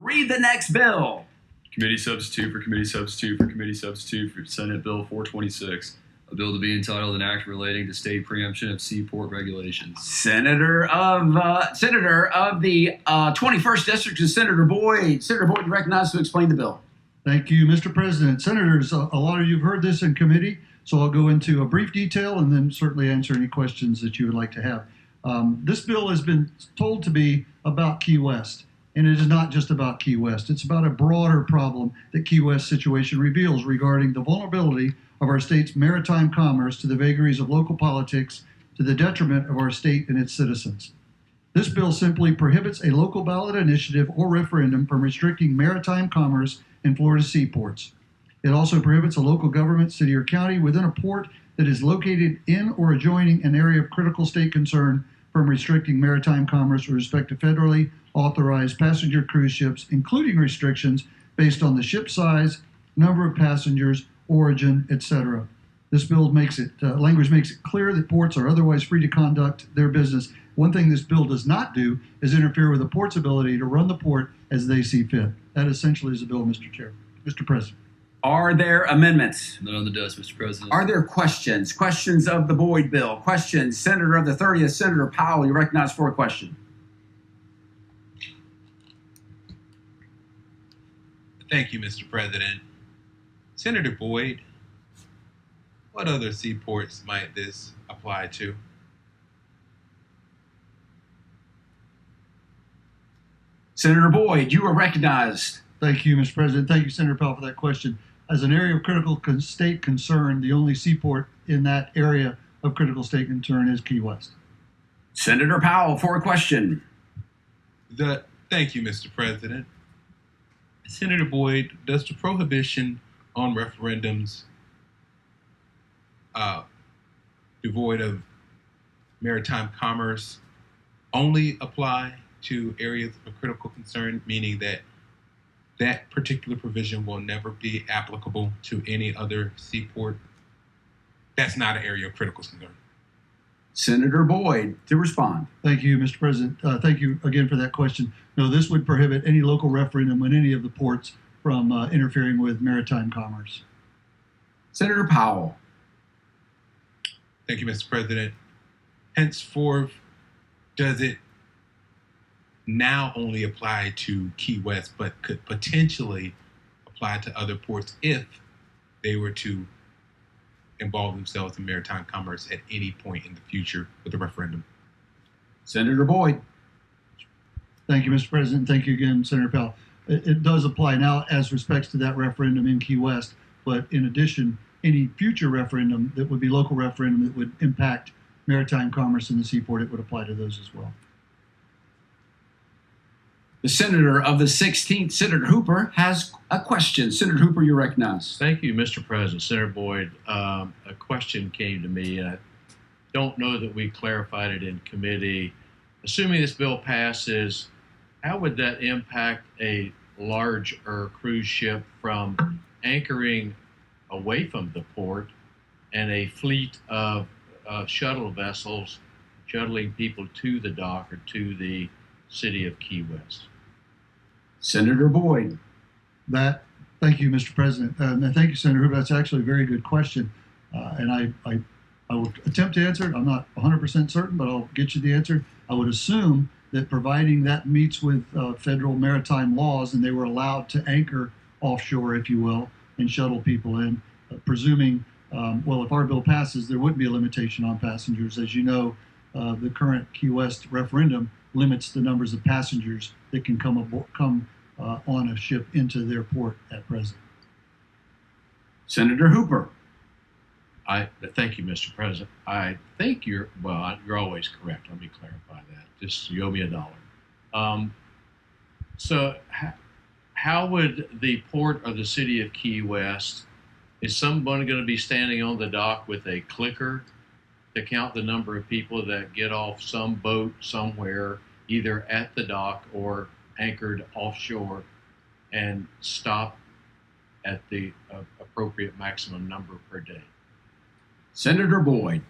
Read the next bill. Committee substitute for committee substitute for committee substitute for Senate Bill 426, a bill to be entitled an act relating to state preemption of seaport regulations. Senator of the 21st District is Senator Boyd. Senator Boyd, you recognized to explain the bill. Thank you, Mr. President. Senators, a lot of you have heard this in committee, so I'll go into a brief detail and then certainly answer any questions that you would like to have. This bill has been told to be about Key West, and it is not just about Key West. It's about a broader problem that Key West situation reveals regarding the vulnerability of our state's maritime commerce to the vagaries of local politics to the detriment of our state and its citizens. This bill simply prohibits a local ballot initiative or referendum from restricting maritime commerce in Florida seaports. It also prohibits a local government, city or county, within a port that is located in or adjoining an area of critical state concern from restricting maritime commerce with respect to federally authorized passenger cruise ships, including restrictions based on the ship size, number of passengers, origin, etc. This bill language makes it clear that ports are otherwise free to conduct their business. One thing this bill does not do is interfere with the port's ability to run the port as they see fit. That essentially is the bill, Mr. Chair. Mr. President. Are there amendments? None on the desk, Mr. President. Are there questions? Questions of the Boyd bill? Questions? Senator of the 30th, Senator Powell, you recognize for a question. Thank you, Mr. President. Senator Boyd, what other seaports might this apply to? Senator Boyd, you are recognized. Thank you, Mr. President. Thank you, Senator Powell, for that question. As an area of critical state concern, the only seaport in that area of critical state concern is Key West. Senator Powell for a question. Thank you, Mr. President. Senator Boyd, does the prohibition on referendums devoid of maritime commerce only apply to areas of critical concern, meaning that that particular provision will never be applicable to any other seaport? That's not an area of critical concern. Senator Boyd to respond. Thank you, Mr. President. Thank you again for that question. No, this would prohibit any local referendum on any of the ports from interfering with maritime commerce. Senator Powell. Thank you, Mr. President. Henceforth, does it now only apply to Key West, but could potentially apply to other ports if they were to involve themselves in maritime commerce at any point in the future with a referendum? Senator Boyd. Thank you, Mr. President. Thank you again, Senator Powell. It does apply now as respects to that referendum in Key West, but in addition, any future referendum that would be local referendum that would impact maritime commerce in the seaport, it would apply to those as well. The Senator of the 16th, Senator Hooper, has a question. Senator Hooper, you're recognized. Thank you, Mr. President. Senator Boyd, a question came to me. I don't know that we clarified it in committee. Assuming this bill passes, how would that impact a larger cruise ship from anchoring away from the port and a fleet of shuttle vessels shuttling people to the dock or to the city of Key West? Senator Boyd. Thank you, Mr. President. And thank you, Senator Hooper. That's actually a very good question. And I will attempt to answer it. I'm not 100% certain, but I'll get you the answer. I would assume that providing that meets with federal maritime laws and they were allowed to anchor offshore, if you will, and shuttle people in, presuming, if our bill passes, there wouldn't be a limitation on passengers. As you know, the current Key West referendum limits the numbers of passengers that can come on a ship into their port at present. Senator Hooper. Thank you, Mr. President. I think you're always correct. Let me clarify that. Just you owe me $1. So how would the port of the city of Key West, is someone going to be standing on the dock with a clicker to count the number of people that get off some boat somewhere, either at the dock or anchored offshore, and stop at the appropriate maximum number per day? Senator Boyd.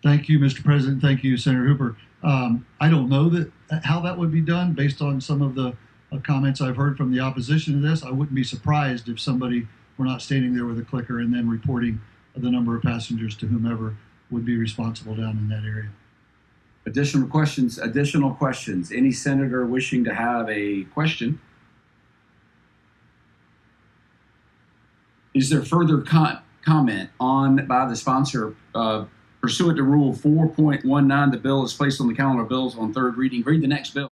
Thank you, Mr. President. Thank you, Senator Hooper. I don't know how that would be done based on some of the comments I've heard from the opposition to this, I wouldn't be surprised if somebody were not standing there with a clicker and then reporting the number of passengers to whomever would be responsible down in that area. Additional questions? Additional questions? Any senator wishing to have a question? Is there further comment by the sponsor pursuant to Rule 4.19? The bill is placed on the calendar of bills on third reading. Read the next bill.